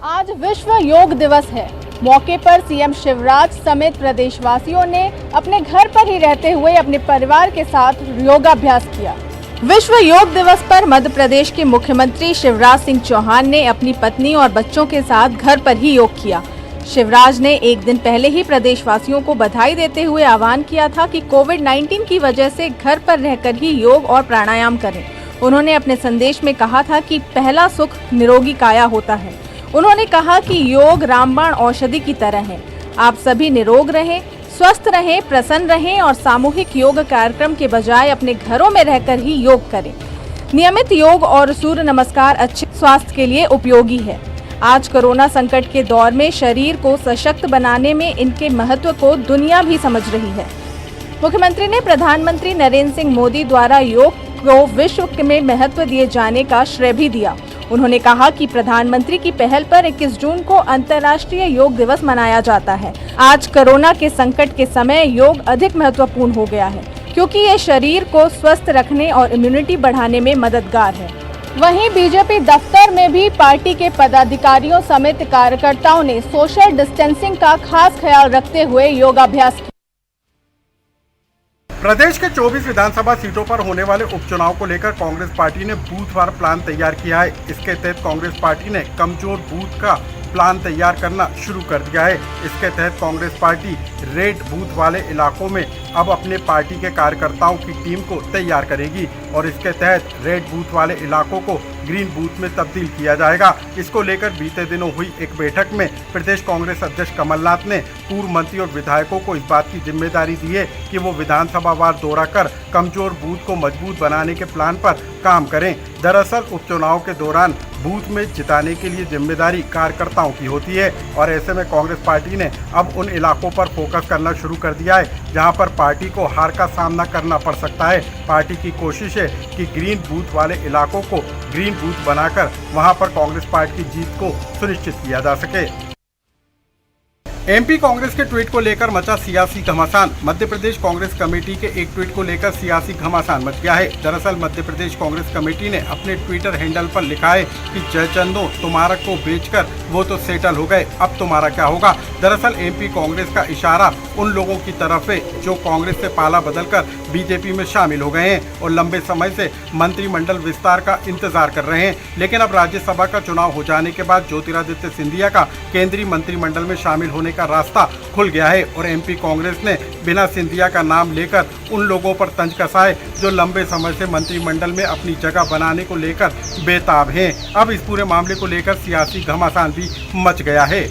आज विश्व योग दिवस है। मौके पर सीएम शिवराज समेत प्रदेशवासियों ने अपने घर पर ही रहते हुए अपने परिवार के साथ योगाभ्यास किया। विश्व योग दिवस पर मध्य प्रदेश के मुख्यमंत्री शिवराज सिंह चौहान ने अपनी पत्नी और बच्चों के साथ घर पर ही योग किया। शिवराज ने एक दिन पहले ही प्रदेशवासियों को बधाई देते हुए आह्वान किया था कि कोविड-19 की वजह से घर पर रहकर ही योग और प्राणायाम करें। उन्होंने अपने संदेश में कहा था कि पहला सुख निरोगी काया होता है। उन्होंने कहा कि योग रामबाण औषधि की तरह है। आप सभी निरोग रहें, स्वस्थ रहें, प्रसन्न रहें और सामूहिक योग कार्यक्रम के बजाय अपने घरों में रहकर ही योग करें। नियमित योग और सूर्य नमस्कार अच्छे स्वास्थ्य के लिए उपयोगी है। आज कोरोना संकट के दौर में शरीर को सशक्त बनाने में इनके महत्व को दुनिया भी समझ रही है। मुख्यमंत्री ने प्रधानमंत्री नरेंद्र सिंह मोदी द्वारा योग को विश्व में महत्व दिए जाने का श्रेय भी दिया। उन्होंने कहा कि प्रधानमंत्री की पहल पर 21 जून को अंतर्राष्ट्रीय योग दिवस मनाया जाता है। आज कोरोना के संकट के समय योग अधिक महत्वपूर्ण हो गया है, क्योंकि ये शरीर को स्वस्थ रखने और इम्यूनिटी बढ़ाने में मददगार है। वहीं बीजेपी दफ्तर में भी पार्टी के पदाधिकारियों समेत कार्यकर्ताओं ने सोशल डिस्टेंसिंग का खास ख्याल रखते हुए योगाभ्यास किया। प्रदेश के 24 विधानसभा सीटों पर होने वाले उपचुनाव को लेकर कांग्रेस पार्टी ने बूथवार प्लान तैयार किया है। इसके तहत कांग्रेस पार्टी ने कमजोर बूथ का प्लान तैयार करना शुरू कर दिया है। इसके तहत कांग्रेस पार्टी रेड बूथ वाले इलाकों में अब अपने पार्टी के कार्यकर्ताओं की टीम को तैयार करेगी और इसके तहत रेड बूथ वाले इलाकों को ग्रीन बूथ में तब्दील किया जाएगा। इसको लेकर बीते दिनों हुई एक बैठक में प्रदेश कांग्रेस अध्यक्ष कमलनाथ ने पूर्व मंत्री और विधायकों को इस बात की जिम्मेदारी दी है कि वो विधानसभा वार दौरा कर कमजोर बूथ को मजबूत बनाने के प्लान पर काम करें। दरअसल उपचुनाव के दौरान बूथ में जिताने के लिए जिम्मेदारी कार्यकर्ताओं की होती है और ऐसे में कांग्रेस पार्टी ने अब उन इलाकों पर फोकस करना शुरू कर दिया है जहां पर पार्टी को हार का सामना करना पड़ सकता है। पार्टी की कोशिश है कि ग्रीन बूथ वाले इलाकों को ग्रीन बूथ बनाकर वहां पर कांग्रेस पार्टी की जीत को सुनिश्चित किया जा सके। एमपी कांग्रेस के ट्वीट को लेकर मचा सियासी घमासान। मध्य प्रदेश कांग्रेस कमेटी के एक ट्वीट को लेकर सियासी घमासान मच गया है। दरअसल मध्य प्रदेश कांग्रेस कमेटी ने अपने ट्विटर हैंडल पर लिखा है कि जयचंदो तुम्हारा को बेचकर वो तो सेटल हो गए, अब तुम्हारा क्या होगा। दरअसल एमपी कांग्रेस का इशारा उन लोगों की तरफ है जो कांग्रेस से पाला बदलकर बीजेपी में शामिल हो गए हैं और लंबे समय से मंत्रिमंडल विस्तार का इंतजार कर रहे हैं। लेकिन अब राज्यसभा का चुनाव हो जाने के बाद ज्योतिरादित्य सिंधिया का केंद्रीय मंत्रिमंडल में शामिल होने का रास्ता खुल गया है और एमपी कांग्रेस ने बिना सिंधिया का नाम लेकर उन लोगों पर तंज कसा है जो लंबे समय से मंत्रिमंडल में अपनी जगह बनाने को लेकर बेताब हैं। अब इस पूरे मामले को लेकर सियासी घमासान भी मच गया है।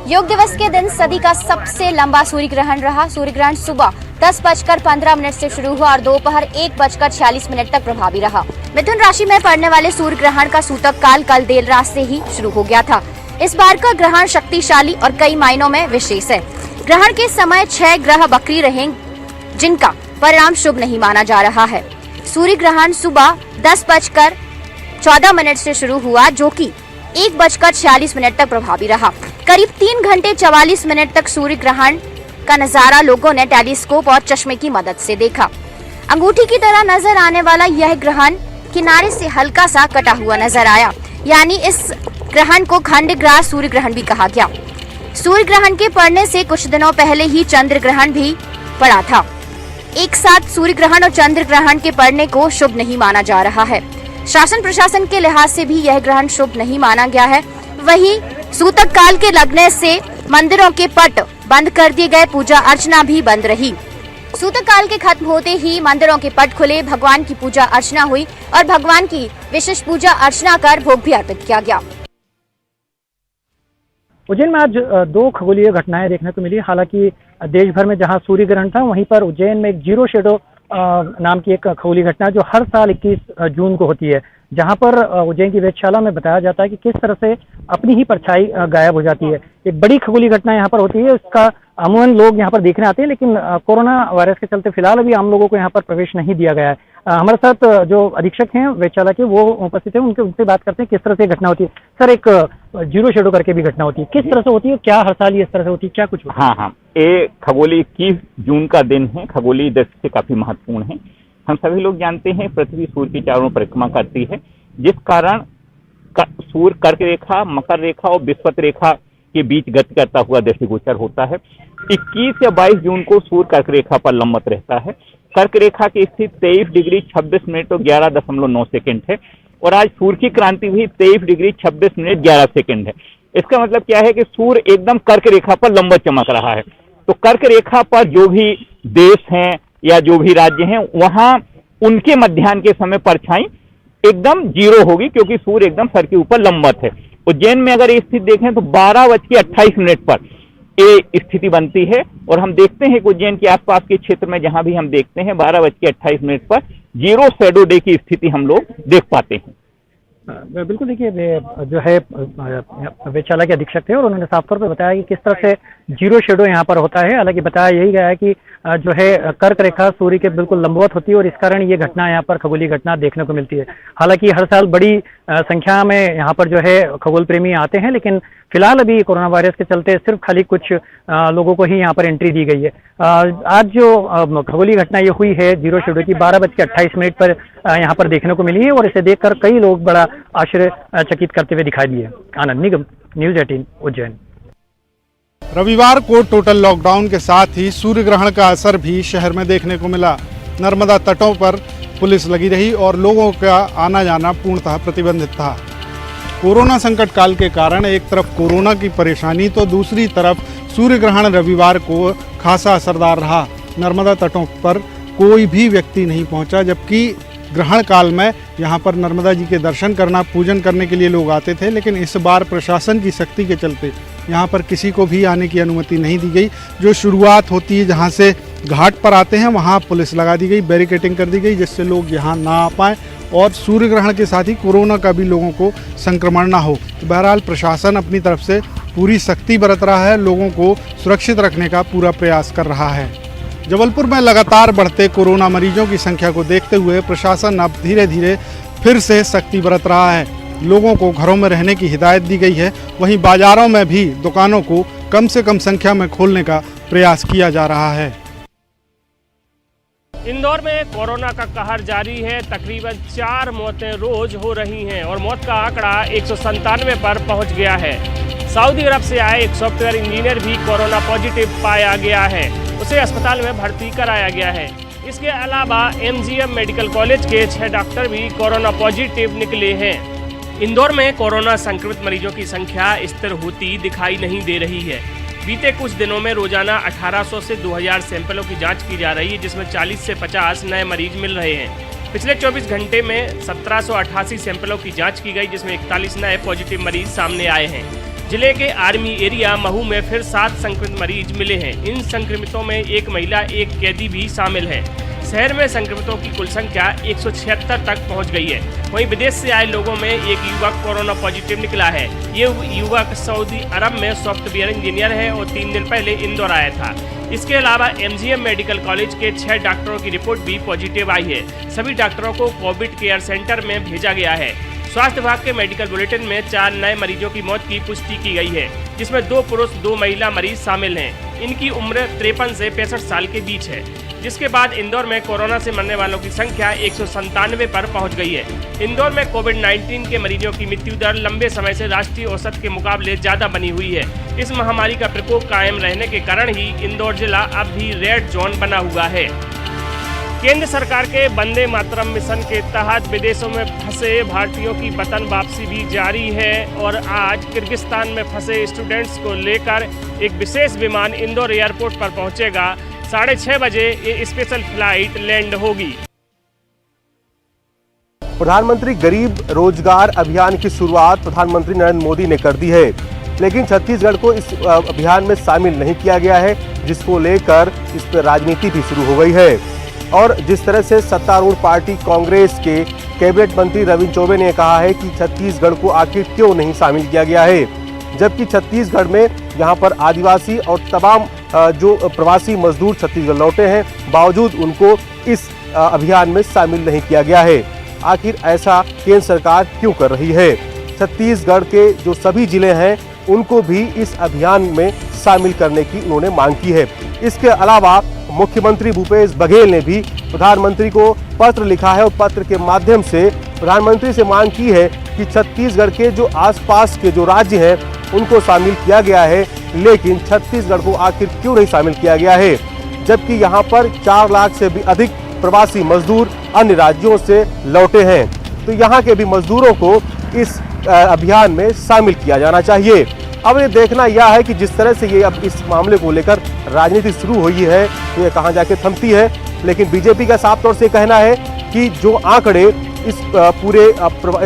योग दिवस के दिन सदी का सबसे लंबा सूर्य ग्रहण रहा। सूर्य ग्रहण सुबह 10:15 से शुरू हुआ और दोपहर 1:46 तक प्रभावी रहा। मिथुन राशि में पड़ने वाले सूर्य ग्रहण का सूतक काल कल देर रात से ही शुरू हो गया था। इस बार का ग्रहण शक्तिशाली और कई मायनों में विशेष है। ग्रहण के समय 6 ग्रह वक्री रहेंगे जिनका परिणाम शुभ नहीं माना जा रहा है। सूर्य ग्रहण सुबह 10:14 से शुरू हुआ जो कि 1:46 तक प्रभावी रहा। करीब 3 घंटे 44 मिनट तक सूर्य ग्रहण का नजारा लोगों ने टेलीस्कोप और चश्मे की मदद से देखा। अंगूठी की तरह नजर आने वाला यह ग्रहण किनारे से हल्का सा कटा हुआ नजर आया, यानी इस ग्रहण को खंडग्रास सूर्य ग्रहण भी कहा गया। सूर्य ग्रहण के पड़ने से कुछ दिनों पहले ही चंद्र ग्रहण भी पड़ा था। एक साथ सूर्य ग्रहण और चंद्र ग्रहण के पड़ने को शुभ नहीं माना जा रहा है। शासन प्रशासन के लिहाज से भी यह ग्रहण शुभ नहीं माना गया है। वहीं सूतक काल के लगने से मंदिरों के पट बंद कर दिए गए, पूजा अर्चना भी बंद रही। सूतक काल के खत्म होते ही मंदिरों के पट खुले, भगवान की पूजा अर्चना हुई और भगवान की विशेष पूजा अर्चना कर भोग भी अर्पित किया गया। उज्जैन में आज 2 खगोलीय घटनाएं देखने को मिली। हालांकि देश भर में जहां सूर्य ग्रहण था वहीं पर उज्जैन में एक जीरो शेडो नाम की एक खगोलीय घटना जो हर साल 21 जून को होती है, जहां पर उज्जैन की वेधशाला में बताया जाता है कि किस तरह से अपनी ही परछाई गायब हो जाती है। एक बड़ी खगोलीय घटना यहाँ पर होती है। इसका अमूमन लोग यहाँ पर देखने आते हैं, लेकिन कोरोना वायरस के चलते फिलहाल अभी आम लोगों को यहाँ पर प्रवेश नहीं दिया गया है। हमारे साथ जो अधीक्षक हैं वेधशाला के वो उपस्थित हैं, उनसे बात करते हैं किस तरह से घटना होती है। सर, एक जीरो शेडो करके भी घटना होती है, किस तरह से होती है, क्या हर साल ये इस तरह से होती है, क्या कुछ होता है? हाँ, ये खगोलीय 21 जून का दिन है, खगोलीय दृष्टि से काफी महत्वपूर्ण है। हम सभी लोग जानते हैं पृथ्वी सूर्य की चारों परिक्रमा करती है, जिस कारण सूर्य कर्क रेखा, मकर रेखा और विषुवत रेखा के बीच गति करता हुआ दृष्टिगोचर होता है। 21 या 22 जून को सूर्य कर्क रेखा पर लंबवत रहता है। कर्क रेखा की स्थिति 23 डिग्री 26 मिनट और 11.9 सेकंड है और आज सूर्य की क्रांति भी 23 डिग्री 26 मिनट 11 सेकंड है। इसका मतलब क्या है कि सूर्य एकदम कर्क रेखा पर लंबवत चमक रहा है। तो कर्क रेखा पर जो भी देश हैं या जो भी राज्य हैं, वहां उनके मध्याह्न के समय परछाई एकदम जीरो होगी, क्योंकि सूर्य एकदम सर के ऊपर लंबवत है। उज्जैन में अगर ये स्थिति देखें तो 12:28 पर ये स्थिति बनती है और हम देखते हैं कि उज्जैन के आसपास के क्षेत्र में जहां भी हम देखते हैं 12:28 पर जीरो शैडो डे की स्थिति हम लोग देख पाते हैं। बिल्कुल, देखिए वे जो है वेधशाला के अधीक्षक थे और उन्होंने साफ तौर पर बताया कि किस तरह से जीरो शेडो यहाँ पर होता है। हालांकि बताया यही गया है कि जो है कर्क रेखा सूर्य के बिल्कुल लंबवत होती है और इस कारण ये घटना यहाँ पर खगोलीय घटना देखने को मिलती है। हालांकि हर साल बड़ी संख्या में यहाँ पर जो है खगोल प्रेमी आते हैं, लेकिन फिलहाल अभी कोरोना वायरस के चलते सिर्फ खाली कुछ लोगों को ही यहाँ पर एंट्री दी गई है। आज जो खगोलीय घटना ये हुई है जीरो शेडो की 12:28 पर यहाँ पर देखने को मिली है और इसे देखकर कई लोग बड़ा आश्चर्यचकित करते हुए दिखाई दिए। आनंद निगम, न्यूज़ 18 उज्जैन। रविवार को टोटल लॉकडाउन के साथ ही सूर्य ग्रहण का असर भी शहर में देखने को मिला। नर्मदा तटों पर पुलिस लगी रही और लोगों का आना जाना पूर्णतः प्रतिबंधित था। कोरोना संकट काल के कारण एक तरफ कोरोना की परेशानी तो दूसरी तरफ सूर्य ग्रहण रविवार को खासा असरदार रहा। नर्मदा तटों पर कोई भी व्यक्ति नहीं पहुंचा, जबकि ग्रहण काल में यहाँ पर नर्मदा जी के दर्शन करना, पूजन करने के लिए लोग आते थे। लेकिन इस बार प्रशासन की सख्ती के चलते यहाँ पर किसी को भी आने की अनुमति नहीं दी गई। जो शुरुआत होती है जहाँ से घाट पर आते हैं वहाँ पुलिस लगा दी गई, बैरिकेडिंग कर दी गई, जिससे लोग यहाँ ना आ पाएँ और सूर्य ग्रहण के साथ ही कोरोना का भी लोगों को संक्रमण ना हो। तो बहरहाल प्रशासन अपनी तरफ से पूरी सख्ती बरत रहा है, लोगों को सुरक्षित रखने का पूरा प्रयास कर रहा है। जबलपुर में लगातार बढ़ते कोरोना मरीजों की संख्या को देखते हुए प्रशासन अब धीरे धीरे फिर से सख्ती बरत रहा है। लोगों को घरों में रहने की हिदायत दी गई है। वहीं बाजारों में भी दुकानों को कम से कम संख्या में खोलने का प्रयास किया जा रहा है। इंदौर में कोरोना का कहर जारी है। तकरीबन 4 मौतें रोज हो रही हैं और मौत का आंकड़ा 197 पर पहुंच गया है। सऊदी अरब से आए एक सॉफ्टवेयर इंजीनियर भी कोरोना पॉजिटिव पाया गया है, उसे अस्पताल में भर्ती कराया गया है। इसके अलावा MGM मेडिकल कॉलेज के 6 डॉक्टर भी कोरोना पॉजिटिव निकले हैं। इंदौर में कोरोना संक्रमित मरीजों की संख्या स्थिर होती दिखाई नहीं दे रही है। बीते कुछ दिनों में रोजाना 1800 से 2000 सैंपलों की जांच की जा रही है, जिसमें 40 से 50 नए मरीज मिल रहे हैं। पिछले 24 घंटे में 1788 सैंपलों की जांच की गई, जिसमें 41 नए पॉजिटिव मरीज सामने आए हैं। जिले के आर्मी एरिया महू में फिर 7 संक्रमित मरीज मिले हैं। इन संक्रमितों में एक महिला, एक कैदी भी शामिल है। शहर में संक्रमितों की कुल संख्या 176 तक पहुंच गई है। वहीं विदेश से आए लोगों में एक युवक कोरोना पॉजिटिव निकला है। ये युवक सऊदी अरब में सॉफ्टवेयर इंजीनियर है और 3 दिन पहले इंदौर आया था। इसके अलावा MGM मेडिकल कॉलेज के 6 डॉक्टरों की रिपोर्ट भी पॉजिटिव आई है। सभी डॉक्टरों को कोविड केयर सेंटर में भेजा गया है। स्वास्थ्य विभाग के मेडिकल बुलेटिन में 4 नए मरीजों की मौत की पुष्टि की गई है, जिसमें 2 पुरुष 2 महिला मरीज शामिल हैं। इनकी उम्र 53 से 65 साल के बीच है। जिसके बाद इंदौर में कोरोना से मरने वालों की संख्या 197 पर पहुंच गई है। इंदौर में कोविड-19 के मरीजों की मृत्यु दर लंबे समय से राष्ट्रीय औसत के मुकाबले ज्यादा बनी हुई है। इस महामारी का प्रकोप कायम रहने के कारण ही इंदौर जिला अब भी रेड जोन बना हुआ है। केंद्र सरकार के वंदे मातरम मिशन के तहत विदेशों में फंसे भारतीयों की वतन वापसी भी जारी है और आज किर्गिस्तान में फंसे स्टूडेंट्स को लेकर एक विशेष विमान इंदौर एयरपोर्ट पर पहुंचेगा। 6:30 बजे ये स्पेशल फ्लाइट लैंड होगी। प्रधानमंत्री गरीब रोजगार अभियान की शुरुआत प्रधानमंत्री नरेंद्र मोदी ने कर दी है, लेकिन छत्तीसगढ़ को इस अभियान में शामिल नहीं किया गया है, जिसको लेकर इस पर राजनीति भी शुरू हो गई है। और जिस तरह से सत्तारूढ़ पार्टी कांग्रेस के कैबिनेट मंत्री रविंद्र चौबे ने कहा है कि छत्तीसगढ़ को आखिर क्यों नहीं शामिल किया गया है, जबकि छत्तीसगढ़ में यहाँ पर आदिवासी और तमाम जो प्रवासी मजदूर छत्तीसगढ़ लौटे हैं, बावजूद उनको इस अभियान में शामिल नहीं किया गया है। आखिर ऐसा केंद्र सरकार क्यों कर रही है? छत्तीसगढ़ के जो सभी जिले हैं उनको भी इस अभियान में शामिल करने की उन्होंने मांग की है। इसके अलावा मुख्यमंत्री भूपेश बघेल ने भी प्रधानमंत्री को पत्र लिखा है और पत्र के माध्यम से प्रधानमंत्री से मांग की है कि छत्तीसगढ़ के जो आसपास के जो राज्य हैं उनको शामिल किया गया है, लेकिन छत्तीसगढ़ को आखिर क्यों नहीं शामिल किया गया है, जबकि यहाँ पर 4 लाख से भी अधिक प्रवासी मजदूर अन्य राज्यों से लौटे हैं। तो यहाँ के भी मजदूरों को इस अभियान में शामिल किया जाना चाहिए। अब ये देखना यह है कि जिस तरह से ये अब इस मामले को लेकर राजनीति शुरू हुई है तो ये कहाँ जाके थमती है। लेकिन बीजेपी का साफ तौर से कहना है कि जो आंकड़े इस पूरे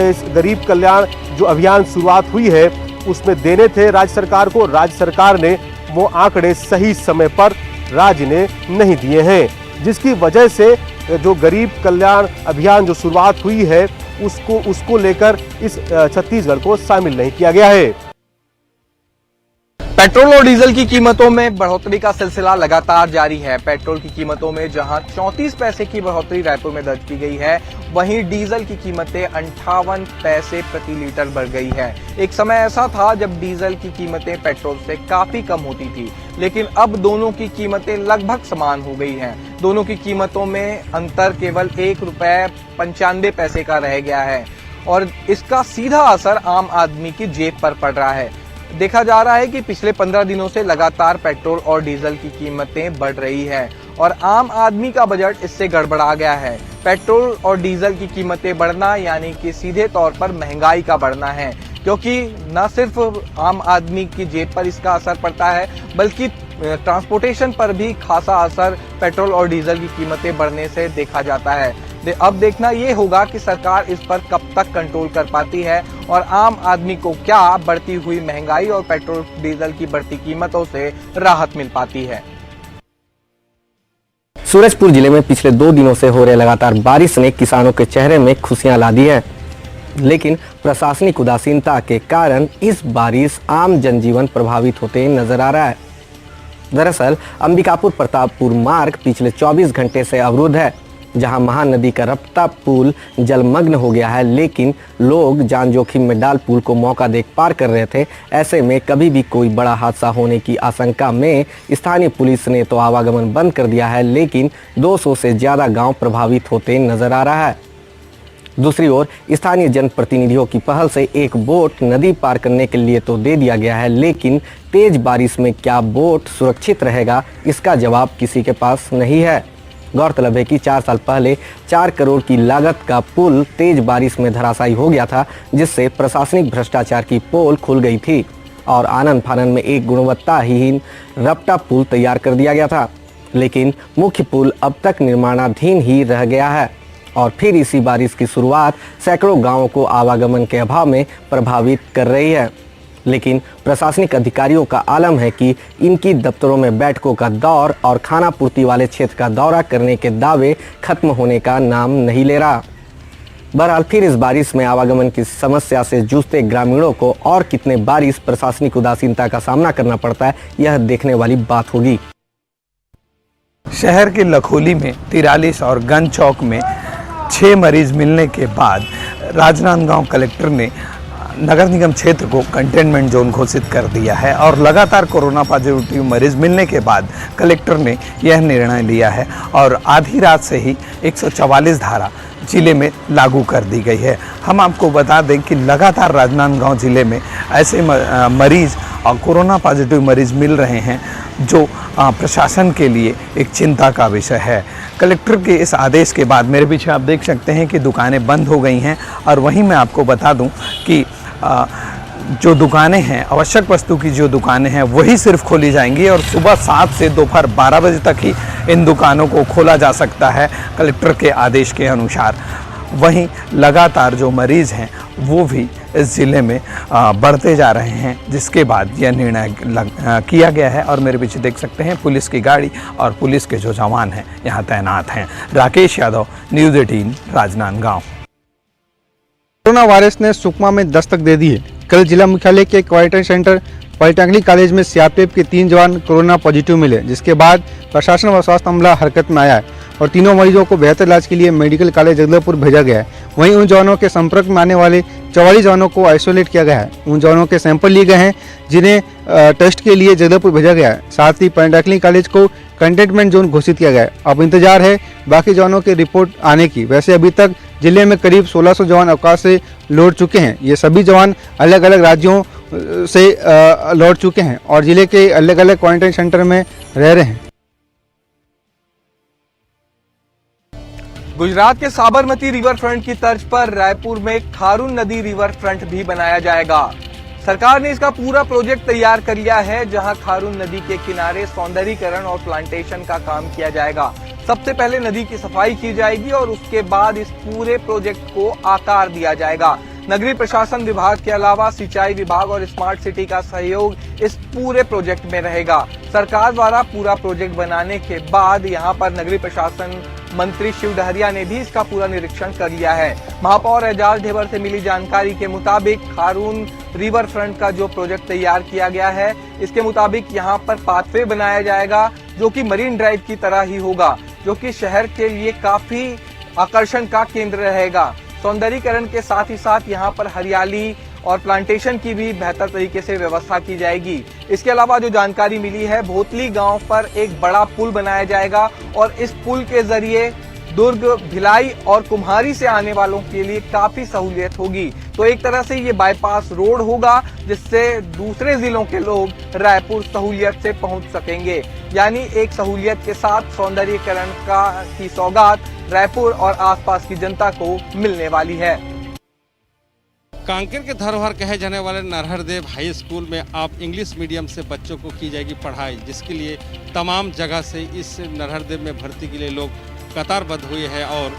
इस गरीब कल्याण जो अभियान शुरुआत हुई है उसमें देने थे राज्य सरकार को, राज्य सरकार ने वो आंकड़े सही समय पर राज्य ने नहीं दिए हैं, जिसकी वजह से जो गरीब कल्याण अभियान जो शुरुआत हुई है उसको लेकर इस छत्तीसगढ़ को शामिल नहीं किया गया है। पेट्रोल और डीजल की कीमतों में बढ़ोतरी का सिलसिला लगातार जारी है। पेट्रोल की कीमतों में जहां 34 पैसे की बढ़ोतरी रायपुर में दर्ज की गई है, वहीं डीजल की कीमतें 58 पैसे प्रति लीटर बढ़ गई है। एक समय ऐसा था जब डीजल की कीमतें पेट्रोल से काफी कम होती थी, लेकिन अब दोनों की कीमतें लगभग समान हो गई हैं। दोनों की कीमतों में अंतर केवल 1 रुपए 95 पैसे का रह गया है और इसका सीधा असर आम आदमी की जेब पर पड़ रहा है। देखा जा रहा है कि पिछले 15 दिनों से लगातार पेट्रोल और डीजल की कीमतें बढ़ रही है और आम आदमी का बजट इससे गड़बड़ा गया है। पेट्रोल और डीजल की कीमतें बढ़ना यानी कि सीधे तौर पर महंगाई का बढ़ना है, क्योंकि न सिर्फ आम आदमी की जेब पर इसका असर पड़ता है बल्कि ट्रांसपोर्टेशन पर भी खासा असर पेट्रोल और डीजल की कीमतें बढ़ने से देखा जाता है। अब देखना ये होगा कि सरकार इस पर कब तक कंट्रोल कर पाती है और आम आदमी को क्या बढ़ती हुई महंगाई और पेट्रोल डीजल की बढ़ती कीमतों से राहत मिल पाती है। सूरजपुर जिले में पिछले 2 दिनों से हो रहे लगातार बारिश ने किसानों के चेहरे में खुशियां ला दी है, लेकिन प्रशासनिक उदासीनता के कारण इस बारिश आम जनजीवन प्रभावित होते नजर आ रहा है। दरअसल अंबिकापुर प्रतापपुर मार्ग पिछले 24 घंटे से अवरुद्ध है, जहां महानदी का रपटा पुल जलमग्न हो गया है, लेकिन लोग जान जोखिम में डाल पुल को मौका देख पार कर रहे थे। ऐसे में कभी भी कोई बड़ा हादसा होने की आशंका में स्थानीय पुलिस ने तो आवागमन बंद कर दिया है, लेकिन 200 से ज़्यादा गांव प्रभावित होते नजर आ रहा है। दूसरी ओर स्थानीय जनप्रतिनिधियों की पहल से एक बोट नदी पार करने के लिए तो दे दिया गया है, लेकिन तेज बारिश में क्या बोट सुरक्षित रहेगा, इसका जवाब किसी के पास नहीं है। गौरतलब है कि 4 साल पहले 4 करोड़ की लागत का पुल तेज बारिश में धराशायी हो गया था, जिससे प्रशासनिक भ्रष्टाचार की पोल खुल गई थी और आनन फानन में एक गुणवत्ताहीन रपटा पुल तैयार कर दिया गया था। लेकिन मुख्य पुल अब तक निर्माणाधीन ही रह गया है और फिर इसी बारिश की शुरुआत सैकड़ों गाँवों को आवागमन के अभाव में प्रभावित कर रही है। लेकिन प्रशासनिक अधिकारियों का आलम है कि इनकी दफ्तरों में बैठकों का दौर और खाना पूर्ति वाले क्षेत्र का दौरा करने के दावे खत्म होने का नाम नहीं ले रहा। बहरहाल फिर इस बारिश में आवागमन की समस्या से जूझते ग्रामीणों को और कितने बारिश प्रशासनिक उदासीनता का सामना करना पड़ता है, यह देखने वाली बात होगी। शहर के लखोली में 43 और गंज चौक में 6 मरीज मिलने के बाद राजनांदगांव कलेक्टर ने नगर निगम क्षेत्र को कंटेनमेंट जोन घोषित कर दिया है और लगातार कोरोना पॉजिटिव मरीज मिलने के बाद कलेक्टर ने यह निर्णय लिया है और आधी रात से ही 144 धारा जिले में लागू कर दी गई है। हम आपको बता दें कि लगातार राजनांदगांव जिले में ऐसे मरीज और कोरोना पॉजिटिव मरीज मिल रहे हैं जो प्रशासन के लिए एक चिंता का विषय है। कलेक्टर के इस आदेश के बाद मेरे पीछे आप देख सकते हैं कि दुकानें बंद हो गई हैं और वहीं मैं आपको बता दूं कि जो दुकानें हैं, आवश्यक वस्तु की जो दुकानें हैं वही सिर्फ खोली जाएंगी और सुबह 7 से दोपहर 12 बजे तक ही इन दुकानों को खोला जा सकता है कलेक्टर के आदेश के अनुसार। वहीं लगातार जो मरीज़ हैं वो भी इस ज़िले में बढ़ते जा रहे हैं, जिसके बाद यह निर्णय किया गया है और मेरे पीछे देख सकते हैं पुलिस की गाड़ी और पुलिस के जो जवान हैं यहाँ तैनात हैं। Rakesh Yadav, news 18, Rajnandgaon. Corona virus ने सुकमा में दस्तक दे दी है। कल जिला मुख्यालय के क्वारंटाइन सेंटर पॉलिटेक्निक कॉलेज में सीआरपीएफ के 3 जवान कोरोना पॉजिटिव मिले, जिसके बाद प्रशासन व स्वास्थ्य अमला हरकत में आया है और तीनों मरीजों को बेहतर इलाज के लिए मेडिकल कॉलेज जगदलपुर भेजा गया है। वहीं उन जवानों के संपर्क में आने वाले 44 जवानों को आइसोलेट किया गया है। उन जवानों के सैंपल लिए गए हैं जिन्हें टेस्ट के लिए जगदलपुर भेजा गया है। साथ ही पॉलिटेक्निक कॉलेज को कंटेनमेंट जोन घोषित किया गया है। अब इंतजार है बाकी जवानों की रिपोर्ट आने की। वैसे अभी तक जिले में करीब 1600 जवान अवकाश से लौट चुके हैं। ये सभी जवान अलग अलग राज्यों से लौट चुके हैं और जिले के अलग अलग क्वारंटाइन सेंटर में रह रहे हैं। गुजरात के साबरमती रिवर फ्रंट की तर्ज पर रायपुर में खारून नदी रिवर फ्रंट भी बनाया जाएगा। सरकार ने इसका पूरा प्रोजेक्ट तैयार कर लिया है, जहां खारून नदी के किनारे सौंदर्यीकरण और प्लांटेशन का काम किया जाएगा। सबसे पहले नदी की सफाई की जाएगी और उसके बाद इस पूरे प्रोजेक्ट को आकार दिया जाएगा। नगरीय प्रशासन विभाग के अलावा सिंचाई विभाग और स्मार्ट सिटी का सहयोग इस पूरे प्रोजेक्ट में रहेगा। सरकार द्वारा पूरा प्रोजेक्ट बनाने के बाद यहां पर नगरीय प्रशासन मंत्री शिव डहरिया ने भी इसका पूरा निरीक्षण कर लिया है। महापौर एजाज ढेबर से मिली जानकारी के मुताबिक खारून रिवर फ्रंट का जो प्रोजेक्ट तैयार किया गया है, इसके मुताबिक यहाँ पर पाथवे बनाया जाएगा जो कि मरीन ड्राइव की तरह ही होगा, जो कि शहर के लिए काफी आकर्षण का केंद्र रहेगा। सौंदर्यीकरण के साथ ही साथ यहाँ पर हरियाली और प्लांटेशन की भी बेहतर तरीके से व्यवस्था की जाएगी। इसके अलावा जो जानकारी मिली है, भोतली गांव पर एक बड़ा पुल बनाया जाएगा और इस पुल के जरिए दुर्ग, भिलाई और कुम्हारी से आने वालों के लिए काफी सहूलियत होगी। तो एक तरह से ये बाईपास रोड होगा जिससे दूसरे जिलों के लोग रायपुर सहूलियत से पहुंच सकेंगे। यानी एक सहूलियत के साथ सौंदर्यीकरण की सौगात रायपुर और आसपास की जनता को मिलने वाली है। कांकेर के धरोहर कहे जाने वाले नरहरदेव हाई स्कूल में आप इंग्लिश मीडियम से बच्चों को की जाएगी पढ़ाई, जिसके लिए तमाम जगह से इस नरहरदेव में भर्ती के लिए लोग कतारबद्ध हुए हैं और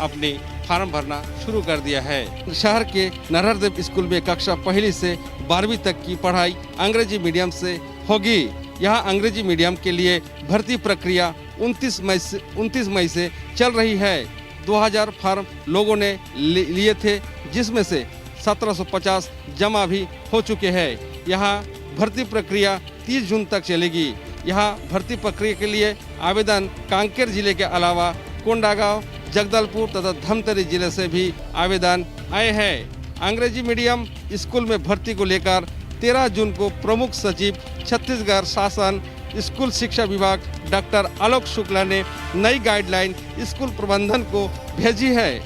अपनी फार्म भरना शुरू कर दिया है। शहर के नरहरदेव स्कूल में कक्षा 1 से 12वीं तक की पढ़ाई अंग्रेजी मीडियम से होगी। यहाँ अंग्रेजी मीडियम के लिए भर्ती प्रक्रिया 29 मई से चल रही है। 2000 फार्म लोगों ने लिए थे, जिसमें से 1750 जमा भी हो चुके हैं। यहाँ भर्ती प्रक्रिया 30 जून तक चलेगी। यहाँ भर्ती प्रक्रिया के लिए आवेदन कांकेर जिले के अलावा कोंडागांव, जगदलपुर तथा धमतरी जिले से भी आवेदन आए हैं। अंग्रेजी मीडियम स्कूल में भर्ती को लेकर 13 जून को प्रमुख सचिव छत्तीसगढ़ शासन स्कूल शिक्षा विभाग डॉक्टर आलोक शुक्ला ने नई गाइडलाइन स्कूल प्रबंधन को भेजी है।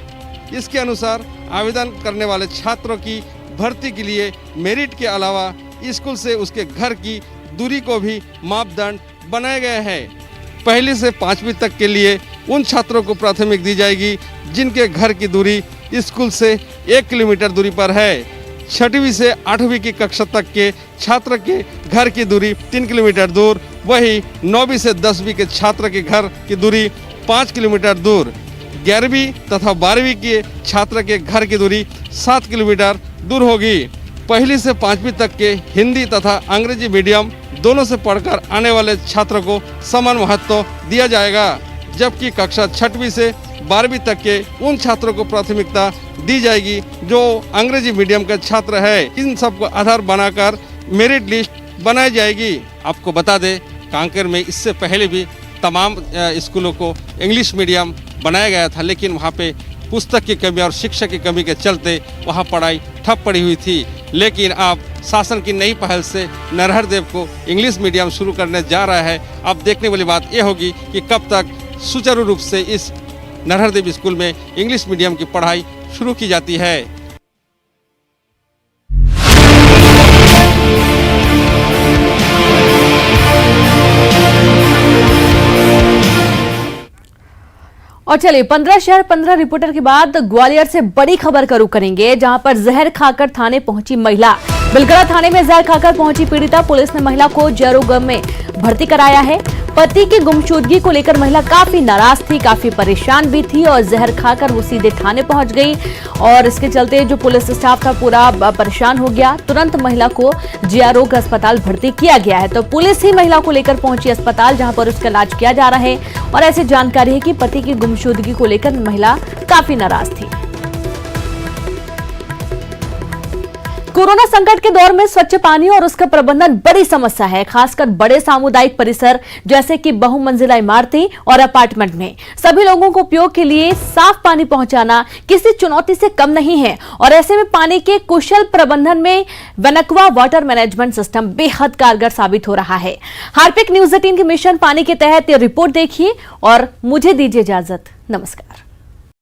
इसके अनुसार आवेदन करने वाले छात्रों की भर्ती के लिए मेरिट के अलावा स्कूल से उसके घर की दूरी को भी मापदंड बनाए गए हैं। 1 से 5वीं तक के लिए उन छात्रों को प्राथमिक दी जाएगी जिनके घर की दूरी स्कूल से 1 किलोमीटर दूरी पर है। 6वीं से 8वीं की कक्षा तक के छात्र के घर की दूरी 3 किलोमीटर दूर, वही 9वीं से 10वीं के छात्र के घर की दूरी 5 किलोमीटर दूर, 11वीं तथा 12वीं के छात्र के घर की दूरी 7 किलोमीटर दूर होगी। 1 से 5वीं तक के हिंदी तथा अंग्रेजी मीडियम दोनों से पढ़कर आने वाले छात्रों को समान महत्व दिया जाएगा, जबकि कक्षा 6वीं से 12वीं तक के उन छात्रों को प्राथमिकता दी जाएगी जो अंग्रेजी मीडियम के छात्र है। इन सब को आधार बनाकर मेरिट लिस्ट बनाई जाएगी। आपको बता दें, कांकेर में इससे पहले भी तमाम स्कूलों को इंग्लिश मीडियम बनाया गया था, लेकिन वहाँ पे पुस्तक की कमी और शिक्षक की कमी के चलते वहाँ पढ़ाई ठप पड़ी हुई थी। लेकिन अब शासन की नई पहल से नरहरदेव को इंग्लिश मीडियम शुरू करने जा रहा है। अब देखने वाली बात यह होगी कि कब तक सुचारू रूप से इस नरहरदेव स्कूल में इंग्लिश मीडियम की पढ़ाई शुरू की जाती है। और चलिए 15 शहर 15 रिपोर्टर के बाद ग्वालियर से बड़ी खबर का रुख करेंगे, जहां पर जहर खाकर थाने पहुंची महिला। बिलगड़ा थाने में जहर खाकर पहुंची पीड़िता। पुलिस ने महिला को जयरोगम में भर्ती कराया है। पति की गुमशुदगी को लेकर महिला काफी नाराज थी, काफी परेशान भी थी और जहर खाकर वो सीधे थाने पहुंच गई और इसके चलते जो पुलिस स्टाफ था पूरा परेशान हो गया। तुरंत महिला को जयरोग अस्पताल भर्ती किया गया है। तो पुलिस ही महिला को लेकर पहुंची अस्पताल, जहां पर उसका इलाज किया जा रहा है और ऐसी जानकारी है कि पति की गुमशुदगी को लेकर महिला काफी नाराज थी। कोरोना संकट के दौर में स्वच्छ पानी और उसका प्रबंधन बड़ी समस्या है, खासकर बड़े सामुदायिक परिसर जैसे कि बहुमंजिला इमारतें और अपार्टमेंट में सभी लोगों को उपयोग के लिए साफ पानी पहुंचाना किसी चुनौती से कम नहीं है। और ऐसे में पानी के कुशल प्रबंधन में वनकवा वाटर मैनेजमेंट सिस्टम बेहद कारगर साबित हो रहा है। हार्पिक न्यूज 18 के मिशन पानी के तहत ये रिपोर्ट देखिए और मुझे दीजिए इजाजत। नमस्कार।